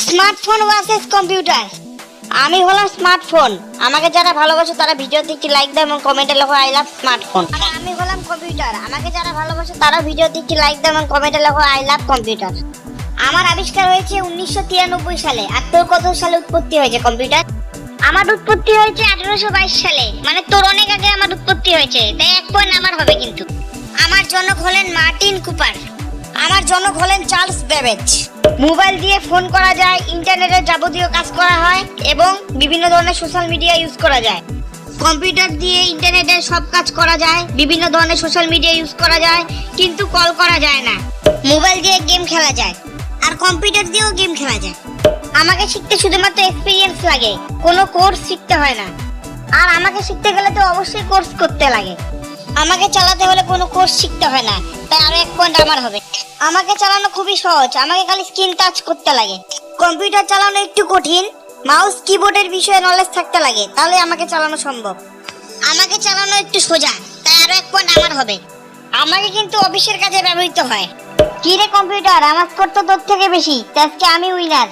Smartphone versus computer. আমি হলাম smartphone. আমাকে যারা ভালোবাসে তারা ভিডিওতে একটি লাইক দাও এবং কমেন্টে লেখো আই লাভ স্মার্টফোন। আমি হলাম কম্পিউটার। আমাকে যারা ভালোবাসে তারা ভিডিওতে একটি লাইক দাও এবং কমেন্টে লেখো আই লাভ কম্পিউটার। আমার আবিষ্কার হয়েছে 1993 সালে। আর তোর কত সালে উৎপত্তি হয়েছে কম্পিউটার? আমার উৎপত্তি হয়েছে 1822 সালে। মানে তোর অনেক আগে আমার উৎপত্তি হয়েছে, তাই 1 পয়েন্ট আমার হবে কিন্তু। আমার জনক হলেন মার্টিন কুপার। আমার জনক হলেন চার্লস বেবেজ। মোবাইল দিয়ে ফোন করা যায়, ইন্টারনেটের যাবতীয় কাজ করা হয় এবং বিভিন্ন ধরনের সোশ্যাল মিডিয়া ইউজ করা যায়। কম্পিউটার দিয়ে ইন্টারনেটের সব কাজ করা যায়, বিভিন্ন ধরনের সোশ্যাল মিডিয়া ইউজ করা যায়, কিন্তু কল করা যায় না। মোবাইল দিয়ে গেম খেলা যায়, আর কম্পিউটার দিয়েও গেম খেলা যায়। আমাকে শিখতে শুধুমাত্র এক্সপিরিয়েন্স লাগে, কোনো কোর্স শিখতে হয় না। আর আমাকে শিখতে গেলে তো অবশ্যই কোর্স করতে লাগে। আমাকে চালাতে হলে কোনো কোর্স শিখতে হয় না, তাই আরো 1 পয়েন্ট আমার হবে। আমাকে চালানো খুবই সহজ, আমাকে খালি স্ক্রিন টাচ করতে লাগে। কম্পিউটার চালানো একটু কঠিন, মাউস কিবোর্ডের বিষয়ে নলেজ থাকতে লাগে, তাহলে আমাকে চালানো সম্ভব। আমাকে চালানো একটু সোজা, তাই আরো 1 পয়েন্ট আমার হবে। আমাকে কিন্তু অফিসের কাজে ব্যবহৃত হয়। কি রে কম্পিউটার, আমার স্কোর তো তোর থেকে বেশি, তাই আজকে আমি উইনার।